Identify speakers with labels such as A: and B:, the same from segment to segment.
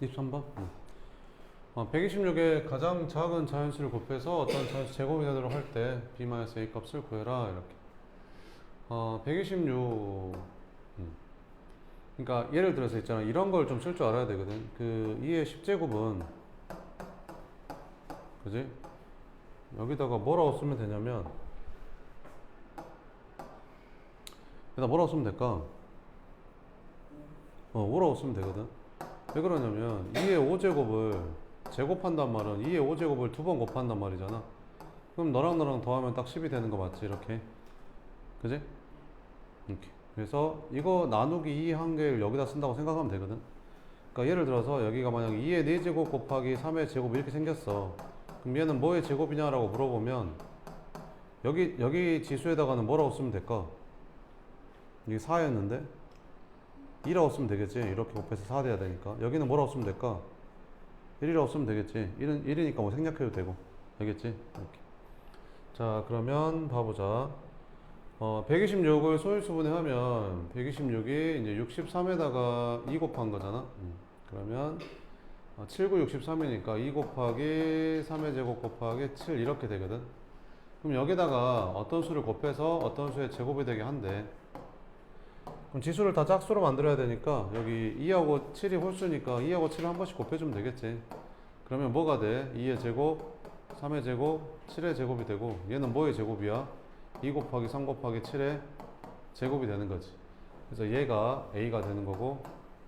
A: 23번? 126의 가장 작은 자연수를 곱해서 어떤 자연수 제곱이 되도록 할 때 b-a 값을 구해라 이렇게. 126 그러니까 예를 들어서 있잖아, 이런 걸 좀 쓸 줄 알아야 되거든. 그 2의 10제곱은 그지? 여기다가 뭐라고 쓰면 되냐면, 여기다 뭐라고 쓰면 될까? 뭐라고 쓰면 되거든. 왜 그러냐면 2의 5제곱을 제곱한단 말은 2의 5제곱을 두 번 곱한단 말이잖아. 그럼 너랑 너랑 더하면 딱 10이 되는 거 맞지? 이렇게. 그지? 이렇게. 그래서 이거 나누기 2 한 개를 여기다 쓴다고 생각하면 되거든. 그러니까 예를 들어서 여기가 만약 2의 4제곱 곱하기 3의 제곱 이렇게 생겼어. 그럼 얘는 뭐의 제곱이냐라고 물어보면 여기 지수에다가는 뭐라고 쓰면 될까? 이게 4였는데 2라고 쓰면 되겠지. 이렇게 곱해서 4 돼야 되니까. 여기는 뭐라고 쓰면 될까? 1이라고 쓰면 되겠지. 1이니까 뭐 생략해도 되고. 알겠지? 이렇게. 자, 그러면 봐보자. 126을 소인수분해하면 126이 이제 63에다가 2 곱한 거잖아. 그러면 7, 9, 63이니까 2 곱하기 3의 제곱 곱하기 7 이렇게 되거든. 그럼 여기다가 어떤 수를 곱해서 어떤 수의 제곱이 되게 한대. 그럼 지수를 다 짝수로 만들어야 되니까 여기 2하고 7이 홀수니까 2하고 7을 한 번씩 곱해주면 되겠지. 그러면 뭐가 돼? 2의 제곱, 3의 제곱, 7의 제곱이 되고, 얘는 뭐의 제곱이야? 2 곱하기 3 곱하기 7의 제곱이 되는 거지. 그래서 얘가 A가 되는 거고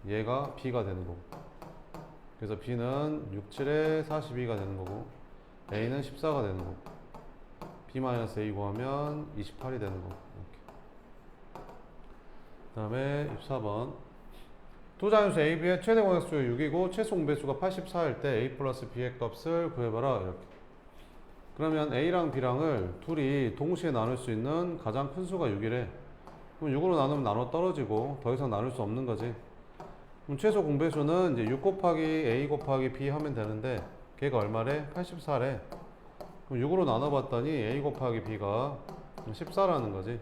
A: 얘가 B가 되는 거고. 그래서 B는 6, 7에 42가 되는 거고 A는 14가 되는 거고 B-A 구하면 28이 되는 거고. 이렇게. 그 다음에 24번, 두 자연수 A, B의 최대 공약수가 6이고 최소 공배수가 84일 때 A 플러스 B의 값을 구해봐라 이렇게. 그러면 A랑 B랑을 둘이 동시에 나눌 수 있는 가장 큰 수가 6이래. 그럼 6으로 나누면 나눠 떨어지고 더 이상 나눌 수 없는 거지. 그럼 최소 공배수는 이제 6 곱하기 A 곱하기 B 하면 되는데 걔가 얼마래? 84래. 그럼 6으로 나눠봤더니 A 곱하기 B가 14라는 거지.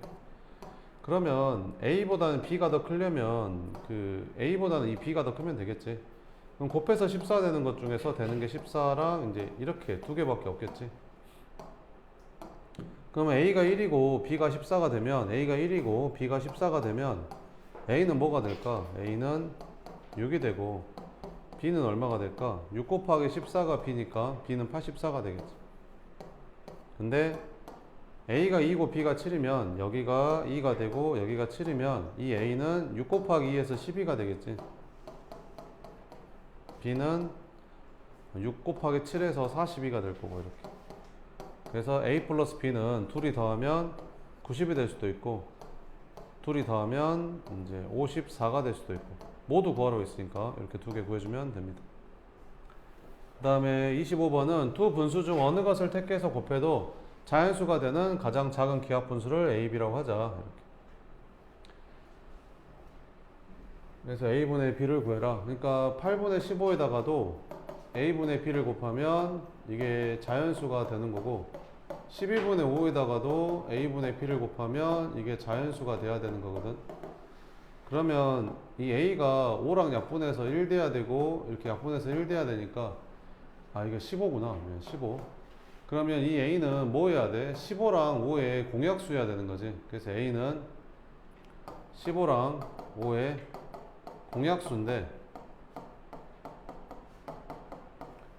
A: 그러면 A보다는 B가 더 크려면 그 A보다는 이 B가 더 크면 되겠지. 그럼 곱해서 14 되는 것 중에서 되는 게 14랑 이제 이렇게 두 개밖에 없겠지. 그러면 A가 1이고 B가 14가 되면 A가 1이고 B가 14가 되면 A는 뭐가 될까? A는 6이 되고 B는 얼마가 될까? 6 곱하기 14가 B니까 B는 84가 되겠지. 근데 A가 2고 B가 7이면 여기가 2가 되고 여기가 7이면 이 A는 6 곱하기 2에서 12가 되겠지. B는 6 곱하기 7에서 42가 될 거고 이렇게. 그래서 A 플러스 B는 둘이 더하면 90이 될 수도 있고 둘이 더하면 이제 54가 될 수도 있고 모두 구하라고 했으니까 이렇게 두 개 구해주면 됩니다. 그 다음에 25번은 두 분수 중 어느 것을 택해서 곱해도 자연수가 되는 가장 작은 기하 분수를 A, B라고 하자 이렇게. 그래서 A분의 B를 구해라. 그러니까 8분의 15에다가도 A분의 B를 곱하면 이게 자연수가 되는 거고 12분의 5에다가도 A분의 B를 곱하면 이게 자연수가 돼야 되는 거거든. 그러면 이 A가 5랑 약분해서 1 돼야 되고 이렇게 약분해서 1 돼야 되니까 이게 15구나. 15. 그러면 이 A는 뭐 해야 돼? 15랑 5의 공약수여야 되는 거지. 그래서 A는 15랑 5의 공약수인데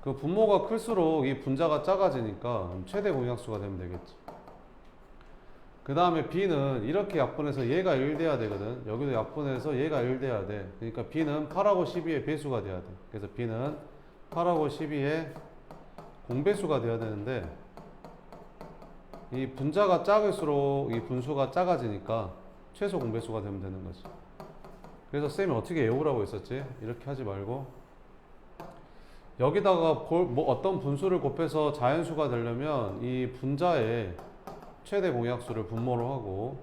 A: 그 분모가 클수록 이 분자가 작아지니까 최대 공약수가 되면 되겠지. 그 다음에 B는 이렇게 약분해서 얘가 1 돼야 되거든. 여기도 약분해서 얘가 1 돼야 돼. 그러니까 B는 8하고 12의 배수가 돼야 돼. 그래서 B는 8하고 12의 공배수가 돼야 되는데 이 분자가 작을수록 이 분수가 작아지니까 최소 공배수가 되면 되는 거지. 그래서 쌤이 어떻게 외우라고 했었지? 이렇게 하지 말고 여기다가 어떤 분수를 곱해서 자연수가 되려면 이 분자의 최대 공약수를 분모로 하고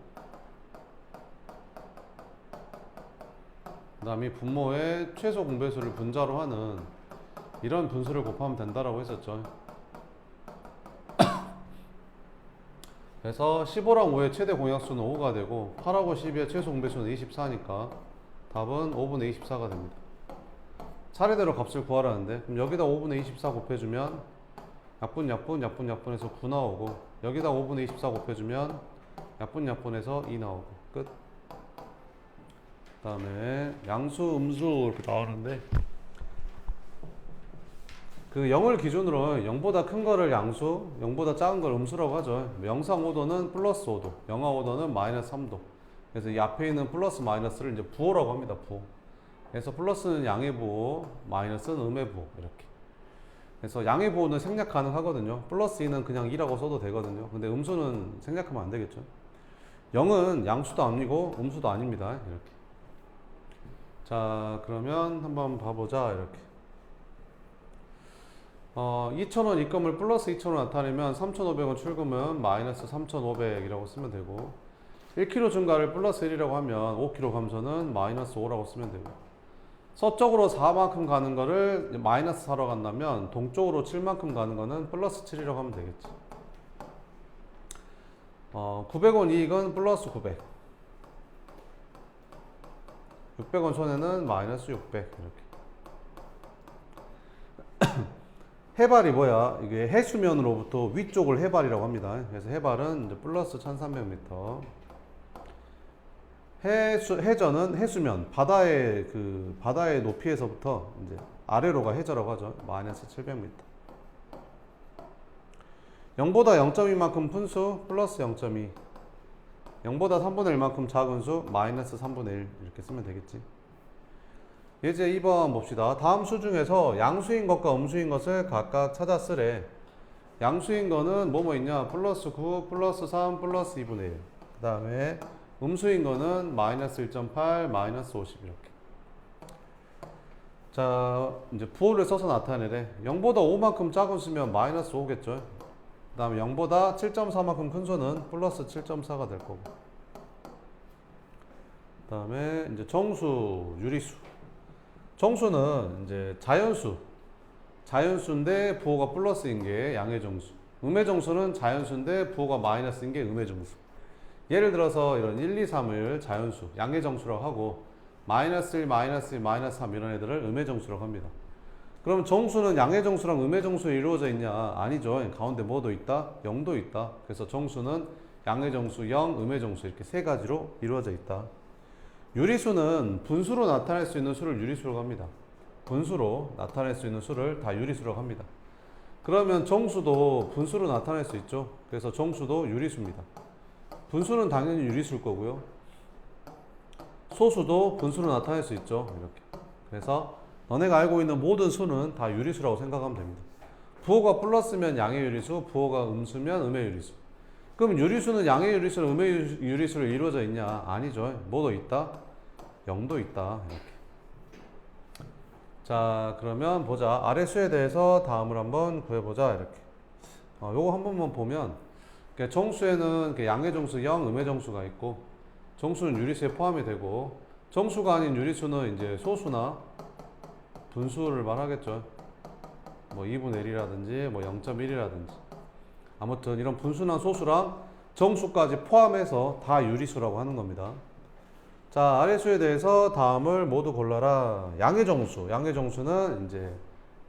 A: 그 다음에 분모의 최소 공배수를 분자로 하는 이런 분수를 곱하면 된다라고 했었죠. 그래서 15랑 5의 최대 공약수는 5가 되고 8하고 12의 최소 공배수는 24니까 답은 5분의 24가 됩니다. 차례대로 값을 구하라는데, 그럼 여기다 5분의 24 곱해주면 약분해서 9 나오고, 여기다 5분의 24 곱해주면 약분해서 2 나오고 끝. 그 다음에 양수 음수 이렇게 나오는데, 그 0을 기준으로 0보다 큰 거를 양수, 0보다 작은 걸 음수라고 하죠. 영상 5도는 플러스 5도, 영하 5도는 마이너스 3도. 그래서 이 앞에 있는 플러스 마이너스를 이제 부호라고 합니다. 부호. 그래서 플러스는 양의 부호, 마이너스는 음의 부호 이렇게. 그래서 양의 부호는 생략 가능하거든요. 플러스 2는 그냥 2라고 써도 되거든요. 근데 음수는 생략하면 안 되겠죠. 0은 양수도 아니고 음수도 아닙니다. 이렇게. 자, 그러면 한번 봐보자. 이렇게. 2,000원 입금을 플러스 2,000원 나타내면 3,500원 출금은 마이너스 3,500이라고 쓰면 되고, 1kg 증가를 플러스 1이라고 하면 5kg 감소는 마이너스 5라고 쓰면 되고, 서쪽으로 4만큼 가는 거를 마이너스 4로 간다면 동쪽으로 7만큼 가는 거는 플러스 7이라고 하면 되겠지. 900원 이익은 플러스 900, 600원 손해는 마이너스 600 이렇게. 해발이 뭐야? 이게 해수면으로부터 위쪽을 해발이라고 합니다. 그래서 해발은 이제 플러스 1300m. 해저는 해수면, 바다의 높이에서부터 이제 아래로가 해저라고 하죠. 마이너스 700m. 0보다 0.2만큼 큰 수, 플러스 0.2. 0보다 3분의 1만큼 작은 수, 마이너스 3분의 1. 이렇게 쓰면 되겠지. 예제 2번 봅시다. 다음 수 중에서 양수인 것과 음수인 것을 각각 찾아 쓰래. 양수인 거는 뭐뭐 있냐? 플러스 9, 플러스 3, 플러스 2분의 1. 그 다음에 음수인 거는 마이너스 1.8, 마이너스 50 이렇게. 자, 이제 부호를 써서 나타내래. 0보다 5만큼 작은 수면 마이너스 5겠죠. 그 다음에 0보다 7.4만큼 큰 수는 플러스 7.4가 될 거고. 그 다음에 이제 정수, 유리수. 정수는 이제 자연수인데 부호가 플러스인 게 양의 정수. 음의 정수는 자연수인데 부호가 마이너스인 게 음의 정수. 예를 들어서 이런 1, 2, 3을 자연수, 양의 정수라고 하고, 마이너스 1, 마이너스 2, 마이너스 3 이런 애들을 음의 정수라고 합니다. 그럼 정수는 양의 정수랑 음의 정수에 이루어져 있냐? 아니죠. 가운데 뭐도 있다? 0도 있다. 그래서 정수는 양의 정수 0, 음의 정수 이렇게 세 가지로 이루어져 있다. 유리수는 분수로 나타낼 수 있는 수를 유리수라고 합니다. 분수로 나타낼 수 있는 수를 다 유리수라고 합니다. 그러면 정수도 분수로 나타낼 수 있죠. 그래서 정수도 유리수입니다. 분수는 당연히 유리수일 거고요. 소수도 분수로 나타낼 수 있죠. 이렇게. 그래서 너네가 알고 있는 모든 수는 다 유리수라고 생각하면 됩니다. 부호가 플러스면 양의 유리수, 부호가 음수면 음의 유리수. 그럼 유리수는 양의 유리수랑 음의 유리수로 이루어져 있냐? 아니죠. 뭐도 있다? 0도 있다. 이렇게. 자, 그러면 보자. 아래 수에 대해서 다음을 한번 구해보자. 이렇게. 요거 한 번만 보면, 정수에는 양의 정수 0, 음의 정수가 있고, 정수는 유리수에 포함이 되고, 정수가 아닌 유리수는 이제 소수나 분수를 말하겠죠. 뭐 2분의 1이라든지, 뭐 0.1이라든지. 아무튼 이런 분수나 소수랑 정수까지 포함해서 다 유리수라고 하는 겁니다. 자, 아래 수에 대해서 다음을 모두 골라라. 양의 정수. 양의 정수는 이제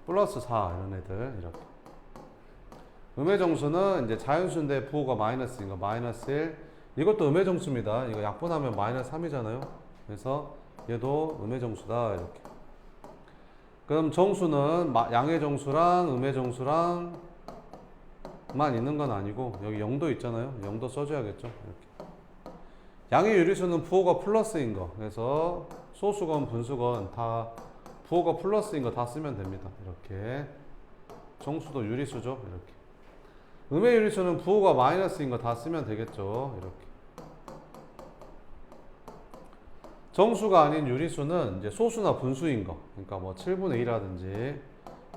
A: 플러스 4 이런 애들 이렇게. 음의 정수는 이제 자연수인데 부호가 마이너스인 거 마이너스 1. 이것도 음의 정수입니다. 이거 약분하면 마이너스 3이잖아요. 그래서 얘도 음의 정수다 이렇게. 그럼 정수는 양의 정수랑 음의 정수랑 만 있는 건 아니고 여기 0도 있잖아요. 0도 써줘야겠죠. 이렇게. 양의 유리수는 부호가 플러스인 거. 그래서 소수건 분수건 다 부호가 플러스인 거 다 쓰면 됩니다. 이렇게. 정수도 유리수죠. 이렇게. 음의 유리수는 부호가 마이너스인 거 다 쓰면 되겠죠. 이렇게. 정수가 아닌 유리수는 이제 소수나 분수인 거. 그러니까 뭐 7분의 1이라든지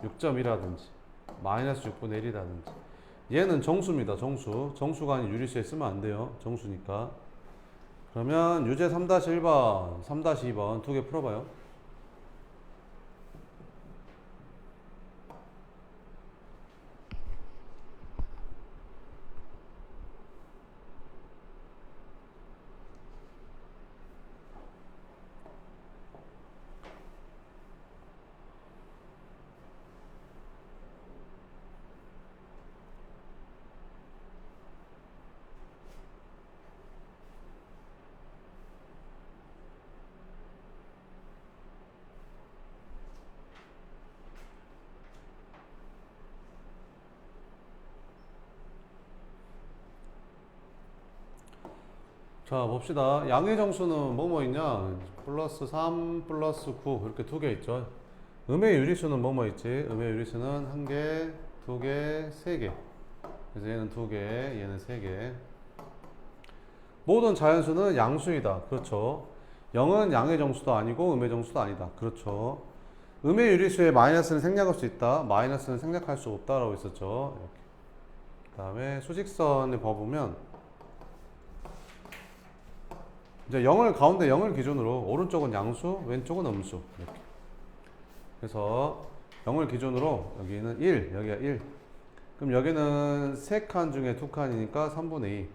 A: 6.1이라든지 마이너스 6분의 1이라든지. 얘는 정수입니다. 정수. 정수가 아닌 유리수에 쓰면 안 돼요. 정수니까. 그러면 유제 3-1번, 3-2번 두 개 풀어봐요. 자, 봅시다. 양의 정수는 뭐뭐 있냐? 플러스 3 플러스 9 이렇게 두 개 있죠. 음의 유리수는 뭐뭐 있지? 음의 유리수는 한 개, 두 개, 세 개. 그래서 얘는 두 개, 얘는 세 개. 모든 자연수는 양수이다. 그렇죠. 0은 양의 정수도 아니고 음의 정수도 아니다. 그렇죠. 음의 유리수에 마이너스는 생략할 수 있다. 마이너스는 생략할 수 없다라고 있었죠. 이렇게. 그 다음에 수직선을 봐보면 이제 0을 가운데 0을 기준으로 오른쪽은 양수, 왼쪽은 음수 이렇게. 그래서 0을 기준으로 여기는 1, 여기가 1. 그럼 여기는 3칸 중에 2칸이니까 3분의 2.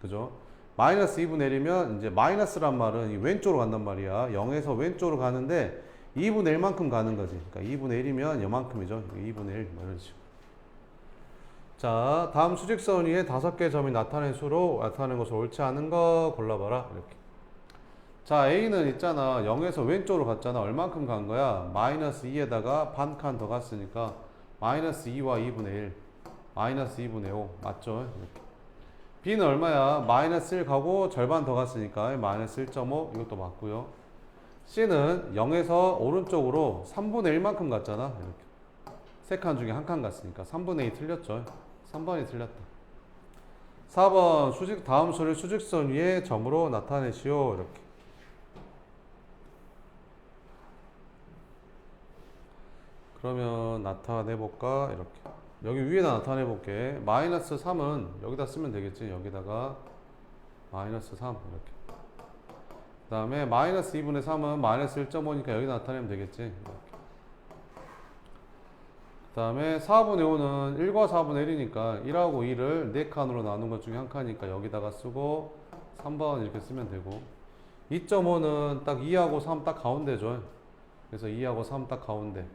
A: 그죠? 마이너스 2분의 1이면 이제 마이너스란 말은 이 왼쪽으로 간단 말이야. 0에서 왼쪽으로 가는데 2분의 1만큼 가는 거지. 그러니까 2분의 1이면 요만큼이죠. 2분의 1 이런 식으로. 자, 다음 수직선 위에 5개의 점이 나타낸 수로 나타낸 것을 옳지 않은 거 골라봐라. 이렇게. 자, A는 있잖아. 0에서 왼쪽으로 갔잖아. 얼만큼 간 거야? 마이너스 2에다가 반 칸 더 갔으니까 마이너스 2와 2분의 1. 마이너스 2분의 5. 맞죠? 이렇게. B는 얼마야? 마이너스 1 가고 절반 더 갔으니까 마이너스 1.5. 이것도 맞고요. C는 0에서 오른쪽으로 3분의 1만큼 갔잖아. 이렇게. 3칸 중에 한 칸 갔으니까 3분의 2 틀렸죠. 3번이 틀렸다. 4번 다음 수를 수직선 위에 점으로 나타내시오. 이렇게. 그러면 나타내볼까? 이렇게. 여기 위에다 나타내볼게. 마이너스 3은 여기다 쓰면 되겠지. 여기다가 마이너스 3 이렇게. 그 다음에 마이너스 2분의 3은 마이너스 1.5니까 여기 나타내면 되겠지. 이렇게. 그 다음에 4분의 5는 1과 4분의 1이니까 1하고 2를 4칸으로 나눈 것 중에 한 칸이니까 여기다가 쓰고 3번 이렇게 쓰면 되고 2.5는 딱 2하고 3 딱 가운데죠. 그래서 2하고 3 딱 가운데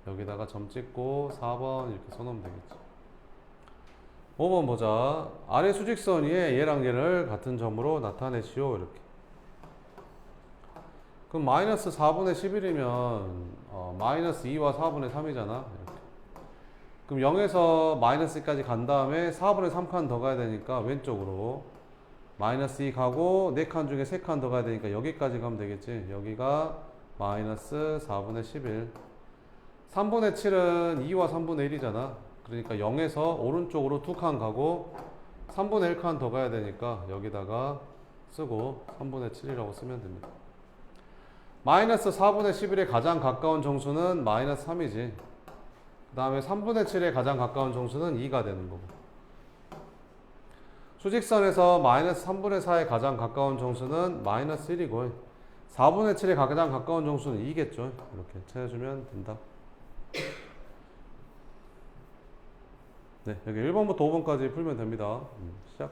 A: 여기다가 점 찍고 4번 이렇게 써놓으면 되겠지. 5번 보자. 아래 수직선 위에 얘랑 얘를 같은 점으로 나타내시오. 이렇게. 그럼 마이너스 4분의 11이면 마이너스 2와 4분의 3이잖아. 이렇게. 그럼 0에서 마이너스까지 간 다음에 4분의 3칸 더 가야 되니까 왼쪽으로 마이너스 2 가고 4칸 중에 3칸 더 가야 되니까 여기까지 가면 되겠지. 여기가 마이너스 4분의 11. 3분의 7은 2와 3분의 1이잖아. 그러니까 0에서 오른쪽으로 2칸 가고 3분의 1칸 더 가야 되니까 여기다가 쓰고 3분의 7이라고 쓰면 됩니다. 마이너스 4분의 11에 가장 가까운 정수는 마이너스 3이지. 그 다음에 3분의 7에 가장 가까운 정수는 2가 되는 거고. 수직선에서 마이너스 3분의 4에 가장 가까운 정수는 마이너스 1이고 4분의 7에 가장 가까운 정수는 2겠죠. 이렇게 찾아주면 된다. 네, 여기 1번부터 5번까지 풀면 됩니다. 시작.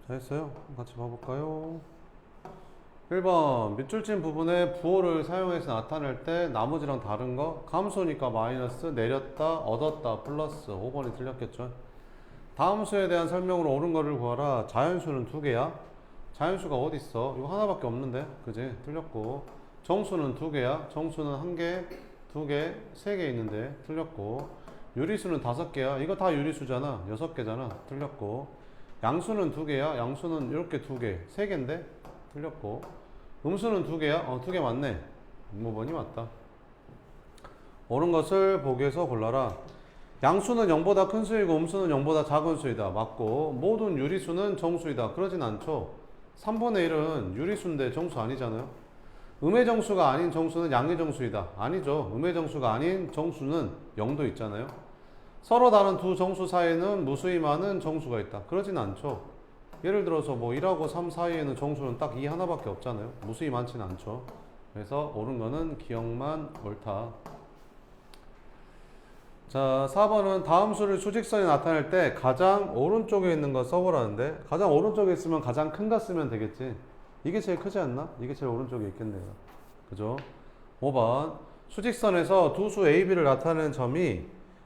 A: 자, 했어요? 같이 봐볼까요? 1번 밑줄진 부분에 부호를 사용해서 나타낼 때 나머지랑 다른 거 감수니까 마이너스, 내렸다, 얻었다, 플러스. 5번이 틀렸겠죠. 다음 수에 대한 설명으로 옳은 거를 구하라. 자연수는 두 개야. 자연수가 어디 있어? 이거 하나밖에 없는데, 그지? 틀렸고. 정수는 두 개야. 정수는 한 개, 두 개, 세 개 있는데 틀렸고. 유리수는 다섯 개야. 이거 다 유리수잖아. 여섯 개잖아. 틀렸고. 양수는 두 개야. 양수는 이렇게 두 개, 세 개인데 틀렸고. 음수는 두 개야. 두 개 맞네. 5번이 맞다. 옳은 것을 보기에서 골라라. 양수는 0보다 큰 수이고 음수는 0보다 작은 수이다. 맞고. 모든 유리수는 정수이다. 그러진 않죠. 3분의 1은 유리수인데 정수 아니잖아요. 음의 정수가 아닌 정수는 양의 정수이다. 아니죠. 음의 정수가 아닌 정수는 0도 있잖아요. 서로 다른 두 정수 사이에는 무수히 많은 정수가 있다. 그러진 않죠. 예를 들어서 뭐 1하고 3 사이에는 정수는 딱 2 하나밖에 없잖아요. 무수히 많지는 않죠. 그래서 옳은 거는 기억만 옳다. 자, 4번은 다음 수를 수직선에 나타낼 때 가장 오른쪽에 있는 거 써보라는데, 가장 오른쪽에 있으면 가장 큰 거 쓰면 되겠지. 이게 제일 크지 않나? 이게 제일 오른쪽에 있겠네요. 그죠? 5번 수직선에서 두 수 A, B를 나타내는 점이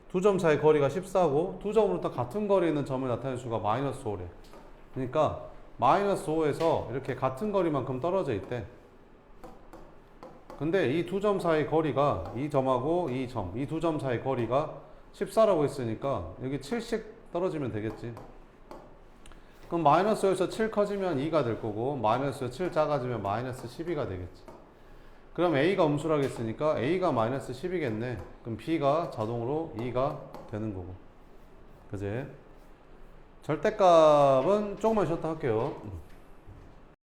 A: 두 점 사이 거리가 14고 두 점으로부터 같은 거리에 있는 점을 나타낼 수가 마이너스 5래. 그러니까 마이너스 5에서 이렇게 같은 거리만큼 떨어져 있대. 근데 이 두 점 사이 거리가 이 점하고 이 점, 이 두 점 사이 거리가 14라고 했으니까 여기 7씩 떨어지면 되겠지. 그럼 마이너스 5에서 7 커지면 2가 될 거고 마이너스 7 작아지면 마이너스 12가 되겠지. 그럼 A가 음수라고 했으니까 A가 마이너스 10이겠네. 그럼 B가 자동으로 2가 되는 거고. 그지? 절대값은 조금만 쉬었다 할게요.